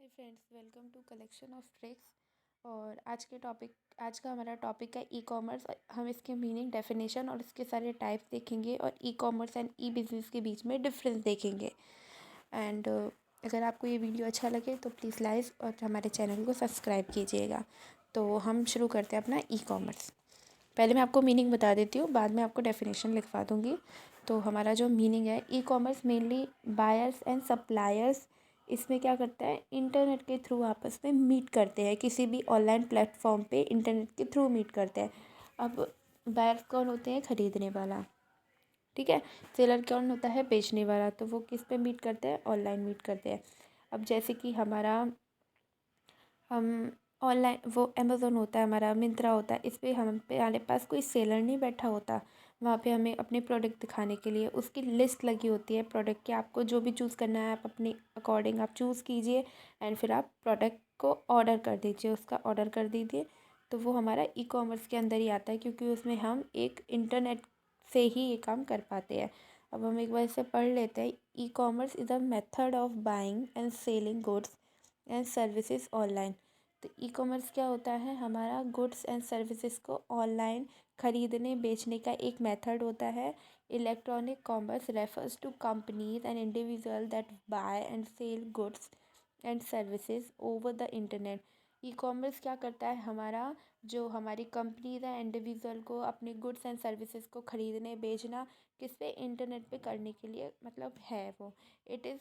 Hi friends, welcome to collection of tricks. और आज का हमारा टॉपिक है ई कॉमर्स। हम इसके मीनिंग, डेफिनेशन और इसके सारे टाइप्स देखेंगे और e commerce and E business के बीच में डिफरेंस देखेंगे। एंड अगर आपको ये वीडियो अच्छा लगे तो प्लीज़ लाइक और हमारे चैनल को सब्सक्राइब कीजिएगा। तो हम शुरू करते हैं अपना ई कॉमर्स। पहले मैं आपको मीनिंग बता देती हूँ, बाद में आपको डेफिनेशन लिखवा दूँगी। तो हमारा जो मीनिंग है, e commerce mainly buyers and suppliers इसमें क्या करता है, इंटरनेट के थ्रू आपस में मीट करते हैं। किसी भी ऑनलाइन प्लेटफॉर्म पे इंटरनेट के थ्रू मीट करते हैं। अब बायर्स कौन होते हैं? खरीदने वाला, ठीक है। सेलर कौन होता है? बेचने वाला। तो वो किस पे मीट करते हैं? ऑनलाइन मीट करते हैं। अब जैसे कि हम ऑनलाइन, वो अमेज़ोन होता है हमारा, मिंत्रा होता है, इस पर हमारे पास कोई सेलर नहीं बैठा होता। वहाँ पे हमें अपने प्रोडक्ट दिखाने के लिए उसकी लिस्ट लगी होती है प्रोडक्ट की। आपको जो भी चूज़ करना है आप अपने अकॉर्डिंग आप चूज़ कीजिए एंड फिर आप प्रोडक्ट को ऑर्डर कर दीजिए, उसका ऑर्डर कर दीजिए। तो वो हमारा ई कॉमर्स के अंदर ही आता है, क्योंकि उसमें हम एक इंटरनेट से ही ये काम कर पाते हैं। अब हम एक बार इसे पढ़ लेते हैं। E commerce is a method of buying and selling goods and services online. तो ई कॉमर्स क्या होता है? हमारा गुड्स एंड सर्विसेज को ऑनलाइन खरीदने बेचने का एक मेथड होता है। Electronic commerce refers to companies and individual that buy and sell goods and services over the internet. E commerce क्या करता है? हमारा जो हमारी कंपनीज है, इंडिविजुअल को अपने गुड्स एंड सर्विसेज को खरीदने बेचना किस पे? इंटरनेट पे करने के लिए मतलब है वो। इट इज़,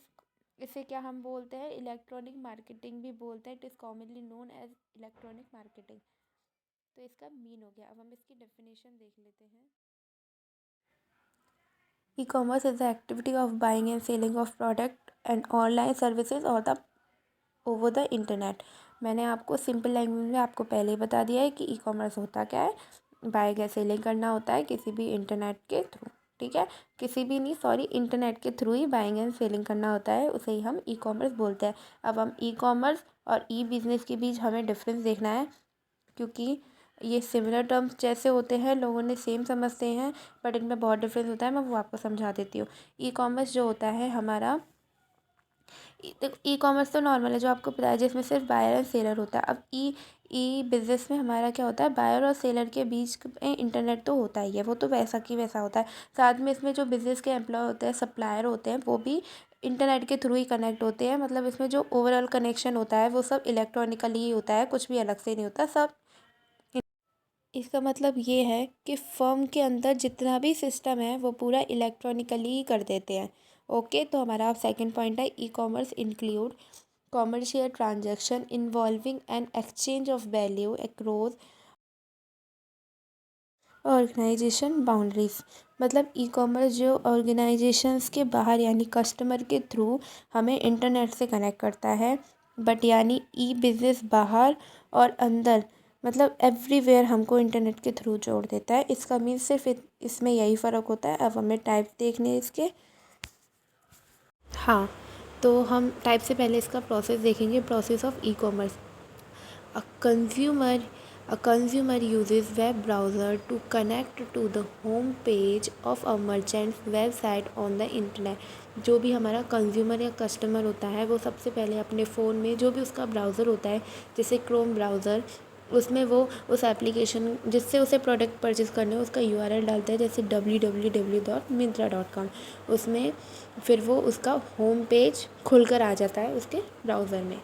इसे क्या हम बोलते हैं? इलेक्ट्रॉनिक मार्केटिंग भी बोलते हैं। It is commonly known as electronic marketing. तो इसका मीन हो गया। अब हम इसकी डेफिनेशन देख लेते हैं। E commerce is the activity of buying and selling of product and online services और द ओवर द इंटरनेट। मैंने आपको सिंपल लैंग्वेज में आपको पहले ही बता दिया है कि ई कॉमर्स होता क्या है। बाइंग या सेलिंग करना होता है किसी भी इंटरनेट के थ्रू, ठीक है। किसी भी नहीं, सॉरी, इंटरनेट के through he buying and selling करना होता है, उसे ही हम ई कॉमर्स बोलते हैं। अब हम ई कॉमर्स और ई बिज़नेस के बीच हमें डिफरेंस देखना है, क्योंकि ये सिमिलर टर्म्स जैसे होते हैं लोगों ने सेम समझते हैं, बट इनमें बहुत डिफरेंस होता है। मैं वो आपको समझा देती हूँ। ई कॉमर्स जो होता है हमारा, देखो ई कॉमर्स तो नॉर्मल है जो आपको पता है, जिसमें सिर्फ बायर एंड सेलर होता है। अब ई ई बिज़नेस में हमारा क्या होता है? बायर और सेलर के बीच में इंटरनेट तो होता ही है, वो तो वैसा की वैसा होता है। साथ में इसमें जो बिज़नेस के एम्प्लॉय होते हैं, सप्लायर होते हैं, वो भी इंटरनेट के थ्रू ही कनेक्ट होते हैं। मतलब इसमें जो ओवरऑल कनेक्शन होता है वो सब इलेक्ट्रॉनिकली ही होता है, कुछ भी अलग से नहीं होता, सब। इसका मतलब ये है कि फर्म के अंदर जितना भी सिस्टम है वो पूरा इलेक्ट्रॉनिकली ही कर देते हैं। ओके, तो हमारा अब सेकंड पॉइंट है, e commerce include commercial transaction involving an exchange of value across organisation boundaries. मतलब ई कॉमर्स जो ऑर्गेनाइजेशंस के बाहर यानी कस्टमर के थ्रू हमें इंटरनेट से कनेक्ट करता है, बट यानी ई बिज़नेस बाहर और अंदर, मतलब एवरीवेयर हमको इंटरनेट के थ्रू जोड़ देता है। इसका मीन सिर्फ इसमें यही फ़र्क होता है। अब हमें टाइप देखने हैं इसके। हाँ, तो हम टाइप से पहले इसका प्रोसेस देखेंगे। Process of e commerce. A consumer a consumer uses web browser to connect to the home page of a merchant's website on the internet। जो भी हमारा कंज्यूमर या कस्टमर होता है वो सबसे पहले अपने फ़ोन में जो भी उसका ब्राउज़र होता है, जैसे क्रोम ब्राउज़र, उसमें वो उस एप्लीकेशन जिससे उसे प्रोडक्ट परचेज़ करने हो उसका यूआरएल डालता है, जैसे www.myntra.com। उसमें फिर वो उसका होम पेज खुलकर आ जाता है उसके ब्राउज़र में।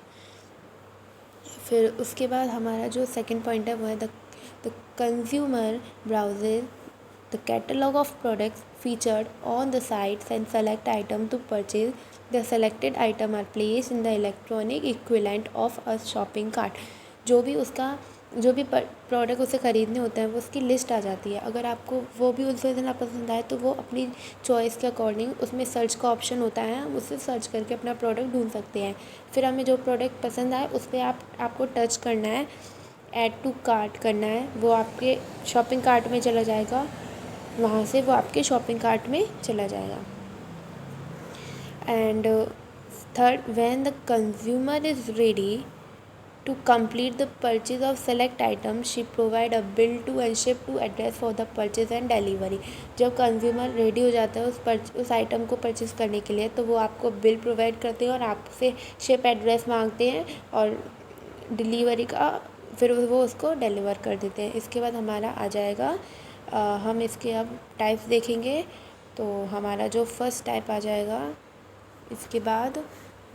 फिर उसके बाद हमारा जो सेकंड पॉइंट है वो है the consumer browses the catalogue of products featured on the sites and select item to purchase. The selected item are place in the electronic equivalent of a shopping cart. जो भी product उसे ख़रीदने होते हैं वो उसकी लिस्ट आ जाती है। अगर आपको वो भी उनसे इतना पसंद आए तो वो अपनी चॉइस के अकॉर्डिंग, उसमें सर्च का ऑप्शन होता है, हम उससे सर्च करके अपना प्रोडक्ट ढूंढ सकते हैं। फिर हमें जो प्रोडक्ट पसंद आए उस पर आपको टच करना है, ऐड टू कार्ट करना है, वो आपके शॉपिंग कार्ट में चला जाएगा, वहाँ से वो आपके शॉपिंग कार्ट में चला जाएगा। And third, when the consumer is ready To complete the purchase of select items, she provide a bill to and ship to address for the purchase and delivery. जब कंज्यूमर रेडी हो जाता है उस item को purchase करने के लिए, तो वो आपको बिल प्रोवाइड करते हैं और आपसे शिप एड्रेस मांगते हैं और डिलीवरी का फिर वो उसको डिलीवर कर देते हैं। इसके बाद हमारा आ जाएगा हम इसके अब टाइप्स देखेंगे। तो हमारा जो फर्स्ट टाइप आ जाएगा इसके बाद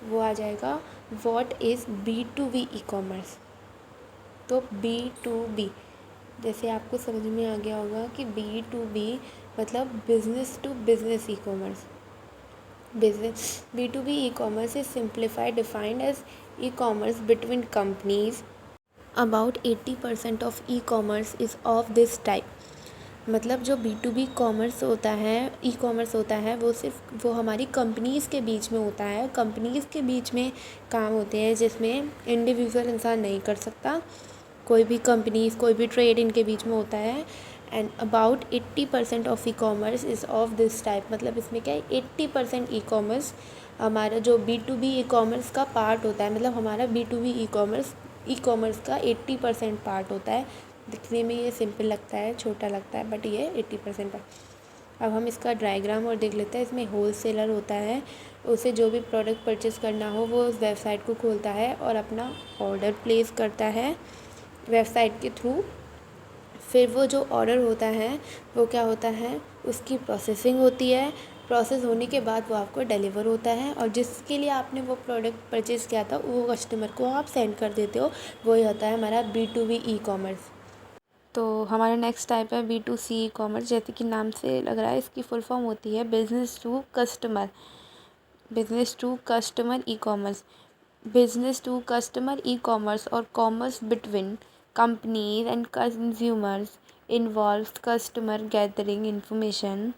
वो आ जाएगा what is B2B e commerce. तो B2B जैसे आपको समझ में आ गया होगा कि B2B मतलब business to business e commerce. B2B e commerce is simplified defined as e commerce between companies. About 80% of e commerce is of this type. मतलब जो B2B कॉमर्स होता है, ई कॉमर्स होता है, वो हमारी कंपनीज़ के बीच में होता है। कंपनीज़ के बीच में काम होते हैं जिसमें इंडिविजुअल इंसान नहीं कर सकता। कोई भी कंपनीज़, कोई भी ट्रेड इनके बीच में होता है। And about 80% of e commerce is of this type. मतलब इसमें क्या है, 80% ई कॉमर्स हमारा जो B2B ई कॉमर्स का पार्ट होता है। मतलब हमारा B2B ई कॉमर्स का 80% पार्ट होता है। दिखने में ये सिंपल लगता है, छोटा लगता है, बट ये 80% पार्ट। अब हम इसका डायग्राम और देख लेते हैं। इसमें होल सेलर होता है, उसे जो भी प्रोडक्ट परचेज़ करना हो वो उस वेबसाइट को खोलता है और अपना ऑर्डर प्लेस करता है वेबसाइट के थ्रू। फिर वो जो ऑर्डर होता है वो क्या होता है, उसकी प्रोसेसिंग होती है। प्रोसेस होने के बाद वो आपको डिलीवर होता है और जिसके लिए आपने वो प्रोडक्ट परचेज़ किया था वो कस्टमर को आप सेंड कर देते हो। वही होता है हमारा B2B ई कॉमर्स। तो हमारा नेक्स्ट टाइप है B2C ई कॉमर्स। जैसे कि नाम से लग रहा है, इसकी फुल फॉर्म होती है business to customer e commerce. Business to customer e commerce और commerce between companies and consumers involves customer gathering information,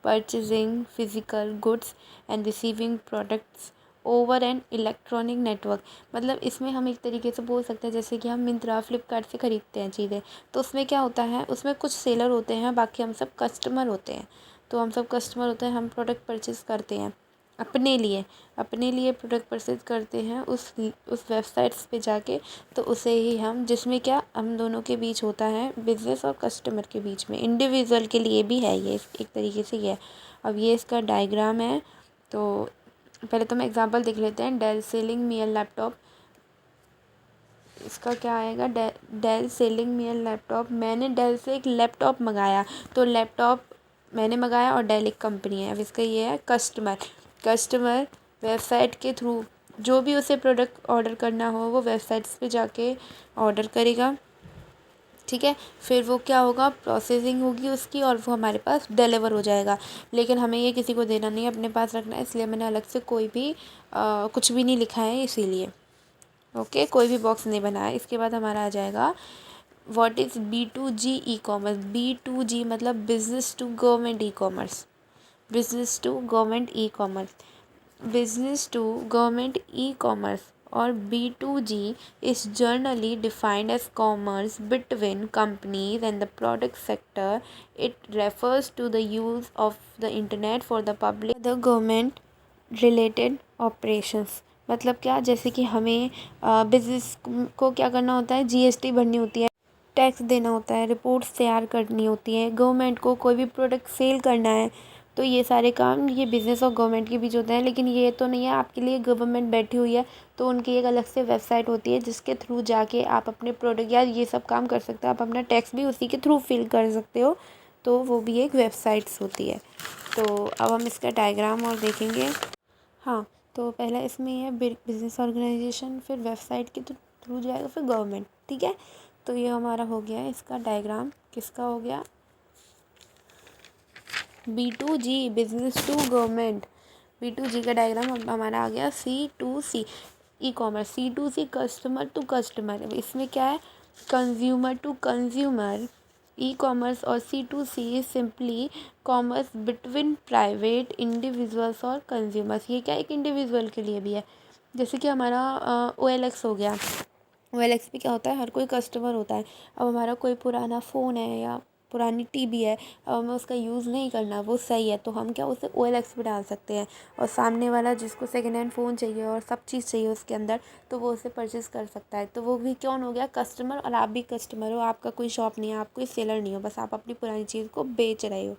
purchasing physical goods and receiving products over an electronic network. मतलब इसमें हम एक तरीके से बोल सकते हैं जैसे कि हम मिंत्रा फ्लिपकार्ट से ख़रीदते हैं चीज़ें, तो उसमें क्या होता है, उसमें कुछ सेलर होते हैं, बाकी हम सब कस्टमर होते हैं। तो हम सब कस्टमर होते हैं, हम प्रोडक्ट परचेज़ करते हैं अपने लिए प्रोडक्ट परचेज करते हैं उस वेबसाइट्स पे जाके। तो उसे ही हम, जिसमें क्या हम दोनों के बीच होता है, बिज़नेस और कस्टमर के बीच में, इंडिविजुअल के लिए भी है ये एक तरीके से ये है। अब ये इसका डायग्राम है। तो पहले तो मैं एग्जांपल देख लेते हैं। Dell selling me a laptop. इसका क्या आएगा, Dell selling me a laptop. मैंने डेल से एक लैपटॉप मंगाया। तो लैपटॉप मैंने मंगाया और डेल एक कंपनी है। अब इसका ये है कस्टमर वेबसाइट के थ्रू जो भी उसे प्रोडक्ट ऑर्डर करना हो वो वेबसाइट्स पे जाके ऑर्डर करेगा, ठीक है। फिर वो क्या होगा, प्रोसेसिंग होगी उसकी और वो हमारे पास डिलीवर हो जाएगा। लेकिन हमें ये किसी को देना नहीं है, अपने पास रखना है, इसलिए मैंने अलग से कोई भी कुछ भी नहीं लिखा है, इसीलिए ओके, कोई भी बॉक्स नहीं बनाया। इसके बाद हमारा आ जाएगा what is B2G E commerce. B2G मतलब business to government e commerce. Business to government e commerce और B2G is generally defined as commerce between companies and the product sector. It refers to the use of the internet for the public, the government related operations। मतलब क्या, जैसे कि हमें business को क्या करना होता है, GST भरनी होती है, टैक्स देना होता है, रिपोर्ट्स तैयार करनी होती है, गवर्नमेंट को कोई भी प्रोडक्ट सेल करना है। तो ये सारे काम ये बिज़नेस और गवर्नमेंट के बीच होते हैं। लेकिन ये तो नहीं है आपके लिए, गवर्नमेंट बैठी हुई है तो उनकी एक अलग से वेबसाइट होती है जिसके थ्रू जाके आप अपने प्रोडक्ट या ये सब काम कर सकते हो। आप अपना टैक्स भी उसी के थ्रू फिल कर सकते हो, तो वो भी एक वेबसाइट्स होती है। तो अब हम इसका डायग्राम और देखेंगे। हाँ, तो पहला इसमें है बिजनेस ऑर्गेनाइजेशन, फिर वेबसाइट के थ्रू जाएगा, फिर गवर्नमेंट, ठीक है। तो ये हमारा हो गया इसका डायग्राम। किसका हो गया, B2G business to government. B2G का डायग्राम अब हमारा आ गया C2C e commerce. C2C customer to customer. इसमें क्या है, consumer to consumer e commerce. और C2C simply commerce between private individuals और कंज्यूमर्स। ये क्या, एक इंडिविजुअल के लिए भी है। जैसे कि हमारा OLX हो गया। OLX पे क्या होता है, हर कोई कस्टमर होता है। अब हमारा कोई पुराना फ़ोन है या पुरानी टीवी है, अब हमें उसका यूज़ नहीं करना, वो सही है, तो हम क्या उसे OLX पे डाल सकते हैं। और सामने वाला जिसको सेकेंड हैंड फ़ोन चाहिए और सब चीज़ चाहिए उसके अंदर, तो वो उसे परचेज़ कर सकता है। तो वो भी कौन हो गया? कस्टमर। और आप भी कस्टमर हो, आपका कोई शॉप नहीं है, आप कोई सेलर नहीं हो, बस आप अपनी पुरानी चीज़ को बेच रहे हो।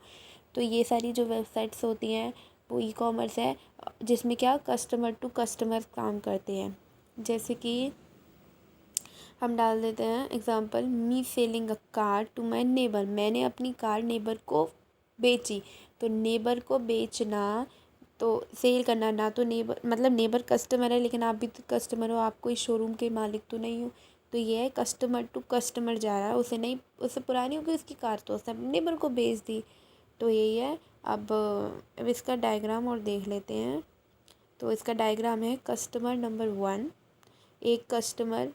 तो ये सारी जो वेबसाइट्स होती हैं वो ई-कॉमर्स है, जिसमें क्या कस्टमर टू कस्टमर काम करते हैं। जैसे कि हम डाल देते हैं example, me selling a car to my neighbour, मैंने अपनी कार नेबर को बेची। तो नेबर को बेचना, तो सेल करना, ना तो नेबर मतलब नेबर कस्टमर है, लेकिन आप भी तो कस्टमर हो, आप कोई शोरूम के मालिक तो नहीं हो। तो ये है कस्टमर टू कस्टमर जा रहा है, उसे नहीं, उससे पुरानी हो गई उसकी कार तो उसने अपने नेबर को बेच दी। तो यही है। अब इसका डायग्राम और देख लेते हैं। तो इसका डायग्राम है कस्टमर नंबर 1, एक कस्टमर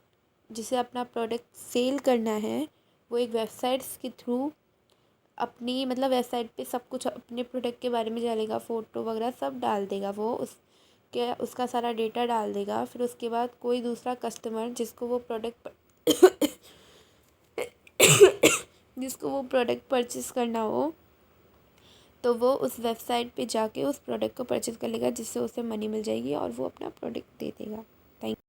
जिसे अपना प्रोडक्ट सेल करना है, वो एक वेबसाइट्स के थ्रू अपनी मतलब वेबसाइट पे सब कुछ अपने प्रोडक्ट के बारे में डालेगा, फ़ोटो वगैरह सब डाल देगा, वो उसका सारा डेटा डाल देगा। फिर उसके बाद कोई दूसरा कस्टमर जिसको वो प्रोडक्ट परचेज़ करना हो, तो वो उस वेबसाइट पे जाके उस प्रोडक्ट को परचेज़ कर लेगा, जिससे उसे मनी मिल जाएगी और वो अपना प्रोडक्ट दे देगा। थैंक